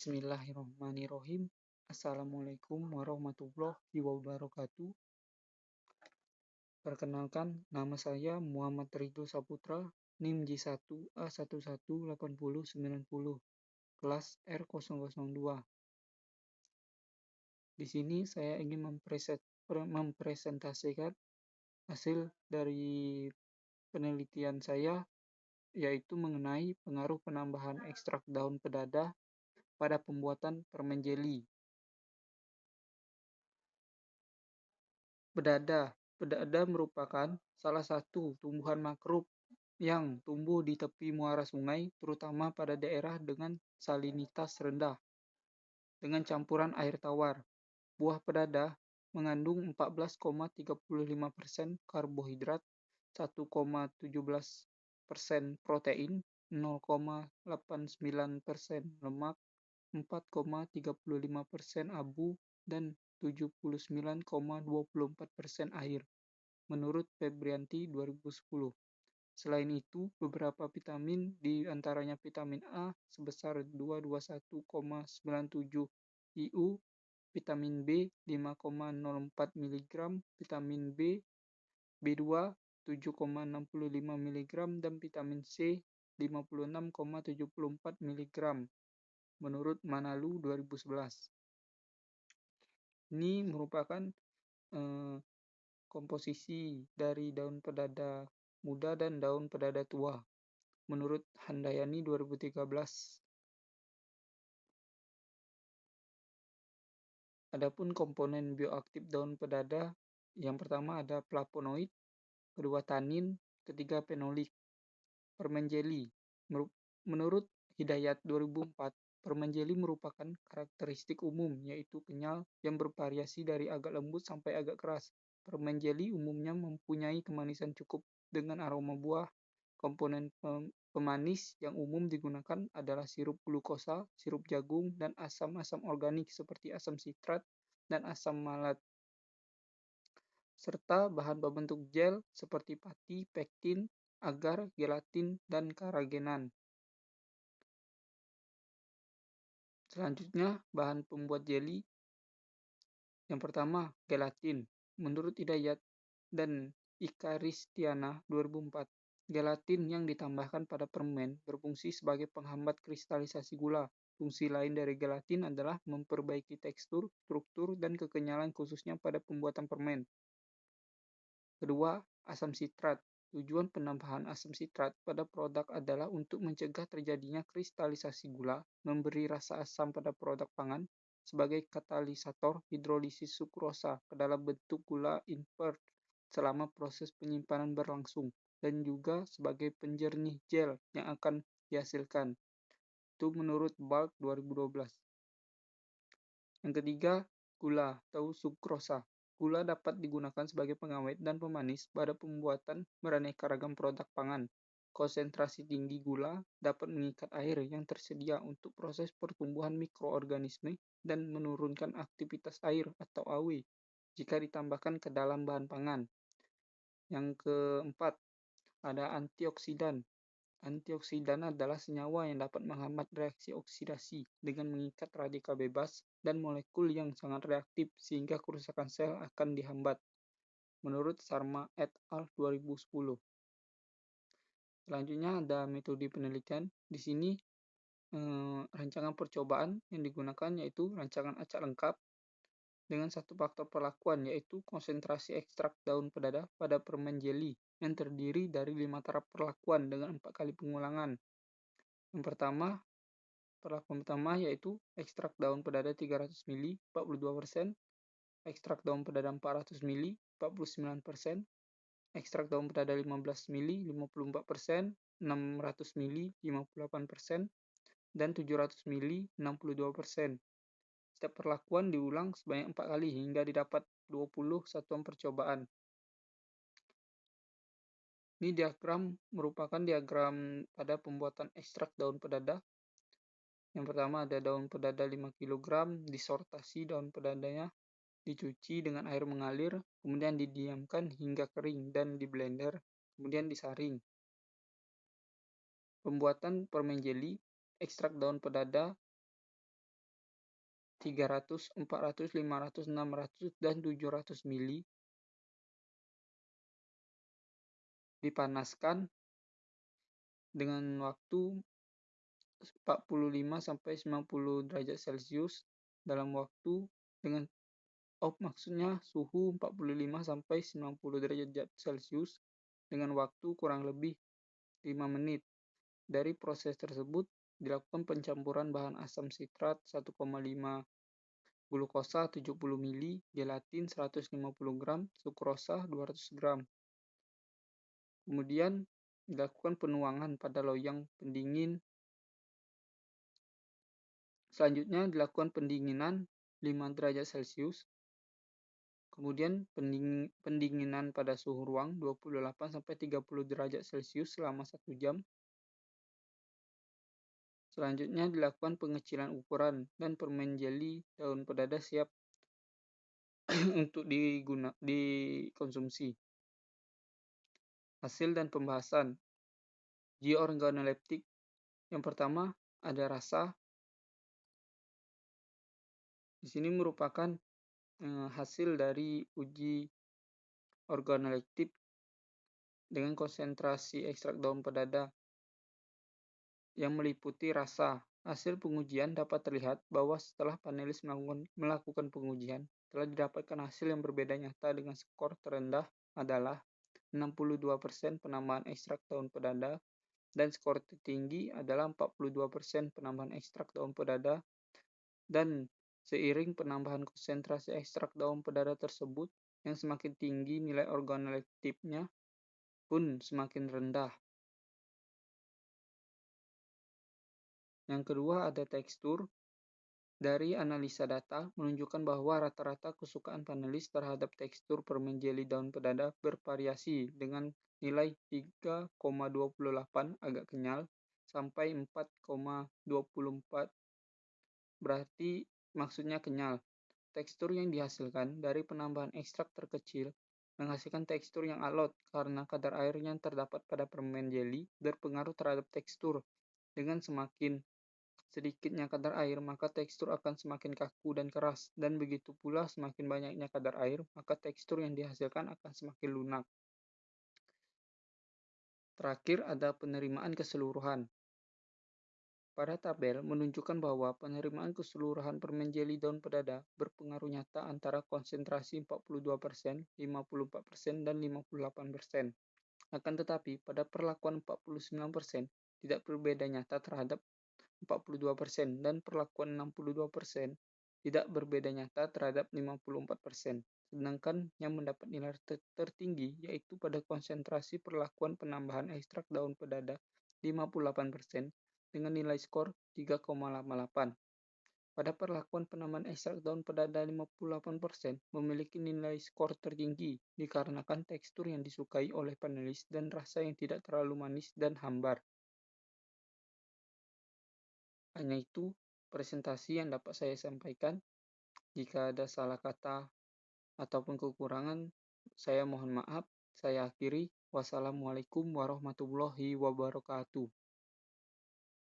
Bismillahirrahmanirrahim. Assalamualaikum warahmatullahi wabarakatuh. Perkenalkan, nama saya Muhammad Ridho Saputra, NIM J1A118090, kelas R002. Di sini saya ingin mempresentasikan hasil dari penelitian saya, yaitu mengenai pengaruh penambahan ekstrak daun pedada pada pembuatan permen jeli. Pedada merupakan salah satu tumbuhan makrub yang tumbuh di tepi muara sungai, terutama pada daerah dengan salinitas rendah, dengan campuran air tawar. Buah pedada mengandung 14,35% karbohidrat, 1,17% protein, 0,89% lemak, 4,35% abu, dan 79,24% air, menurut Febrianti 2010. Selain itu, beberapa vitamin, di antaranya vitamin A sebesar 221,97 IU, vitamin B 5,04 mg, vitamin B2 7,65 mg, dan vitamin C 56,74 mg, menurut Manalu 2011. Ini merupakan komposisi dari daun pedada muda dan daun pedada tua, menurut Handayani 2013. Adapun komponen bioaktif daun pedada, yang pertama ada flavonoid, kedua tanin, ketiga fenolik. Permen jeli. Menurut Hidayat 2004, permen jeli merupakan karakteristik umum, yaitu kenyal yang bervariasi dari agak lembut sampai agak keras. Permen jeli umumnya mempunyai kemanisan cukup dengan aroma buah. Komponen pemanis yang umum digunakan adalah sirup glukosa, sirup jagung, dan asam-asam organik seperti asam sitrat dan asam malat, serta bahan pembentuk gel seperti pati, pektin, agar, gelatin, dan karagenan. Selanjutnya, bahan pembuat jeli. Yang pertama, gelatin. Menurut Hidayat dan Ika Ristiana 2004, gelatin yang ditambahkan pada permen berfungsi sebagai penghambat kristalisasi gula. Fungsi lain dari gelatin adalah memperbaiki tekstur, struktur, dan kekenyalan khususnya pada pembuatan permen. Kedua, asam sitrat. Tujuan penambahan asam sitrat pada produk adalah untuk mencegah terjadinya kristalisasi gula, memberi rasa asam pada produk pangan, sebagai katalisator hidrolisis sukrosa ke dalam bentuk gula invert selama proses penyimpanan berlangsung, dan juga sebagai penjernih gel yang akan dihasilkan. Itu menurut Balk 2012. Yang ketiga, gula atau sukrosa. Gula dapat digunakan sebagai pengawet dan pemanis pada pembuatan beraneka ragam produk pangan. Konsentrasi tinggi gula dapat mengikat air yang tersedia untuk proses pertumbuhan mikroorganisme dan menurunkan aktivitas air atau AW jika ditambahkan ke dalam bahan pangan. Yang keempat, ada antioksidan. Antioksidan adalah senyawa yang dapat menghambat reaksi oksidasi dengan mengikat radikal bebas dan molekul yang sangat reaktif sehingga kerusakan sel akan dihambat, menurut Sharma et al. 2010. Selanjutnya ada metode penelitian. Di sini rancangan percobaan yang digunakan yaitu rancangan acak lengkap dengan satu faktor perlakuan, yaitu konsentrasi ekstrak daun pedada pada permen jeli yang terdiri dari 5 tahap perlakuan dengan 4 kali pengulangan. Yang pertama, perlakuan pertama yaitu ekstrak daun pedada 300 ml 42%, ekstrak daun pedada 400 ml 49%, ekstrak daun pedada 15 ml 54%, 600 ml 58%, dan 700 ml 62%. Setiap perlakuan diulang sebanyak 4 kali hingga didapat 20 satuan percobaan. Ini diagram merupakan diagram pada pembuatan ekstrak daun pedada. Yang pertama ada daun pedada 5 kg, disortasi daun pedadanya, dicuci dengan air mengalir, kemudian didiamkan hingga kering dan diblender, kemudian disaring. Pembuatan permen jeli, ekstrak daun pedada 300, 400, 500, 600, dan 700 mili dipanaskan dengan waktu 45 sampai 90 derajat Celcius dalam waktu dengan maksudnya suhu 45 sampai 90 derajat Celcius dengan waktu kurang lebih 5 menit. Dari proses tersebut dilakukan pencampuran bahan asam sitrat 1,5 glukosa 70 mili, gelatin 150 gram, sukrosa 200 gram. Kemudian dilakukan penuangan pada loyang pendingin. Selanjutnya dilakukan pendinginan 5 derajat Celcius. Kemudian pendinginan pada suhu ruang 28 sampai 30 derajat Celcius selama 1 jam. Selanjutnya dilakukan pengecilan ukuran dan permen jeli daun pedada siap untuk dikonsumsi. Hasil dan pembahasan. G-organoleptik. Yang pertama ada rasa. Di sini merupakan hasil dari uji organoleptik dengan konsentrasi ekstrak daun pedada yang meliputi rasa. Hasil pengujian dapat terlihat bahwa setelah panelis melakukan pengujian, telah didapatkan hasil yang berbeda nyata dengan skor terendah adalah 62% penambahan ekstrak daun pedada dan skor tertinggi adalah 42% penambahan ekstrak daun pedada. Dan seiring penambahan konsentrasi ekstrak daun pedada tersebut, yang semakin tinggi nilai organoleptiknya pun semakin rendah. Yang kedua ada tekstur. Dari analisa data menunjukkan bahwa rata-rata kesukaan panelis terhadap tekstur permen jeli daun pedada bervariasi dengan nilai 3,28 agak kenyal sampai 4,24 berarti maksudnya kenyal. Tekstur yang dihasilkan dari penambahan ekstrak terkecil menghasilkan tekstur yang alot karena kadar air yang terdapat pada permen jeli berpengaruh terhadap tekstur. Dengan semakin sedikitnya kadar air, maka tekstur akan semakin kaku dan keras, dan begitu pula semakin banyaknya kadar air, maka tekstur yang dihasilkan akan semakin lunak. Terakhir ada penerimaan keseluruhan. Pada tabel menunjukkan bahwa penerimaan keseluruhan permen jeli daun pedada berpengaruh nyata antara konsentrasi 42%, 54%, dan 58%. Akan tetapi, pada perlakuan 49% tidak berbeda nyata terhadap 42% dan perlakuan 62% tidak berbeda nyata terhadap 54%. Sedangkan yang mendapat nilai tertinggi yaitu pada konsentrasi perlakuan penambahan ekstrak daun pedada 58% dengan nilai skor 3,88. Pada perlakuan penambahan ekstrak daun pedada 58% memiliki nilai skor tertinggi dikarenakan tekstur yang disukai oleh panelis dan rasa yang tidak terlalu manis dan hambar. Hanya itu presentasi yang dapat saya sampaikan. Jika ada salah kata ataupun kekurangan, saya mohon maaf. Saya akhiri. Wassalamualaikum warahmatullahi wabarakatuh.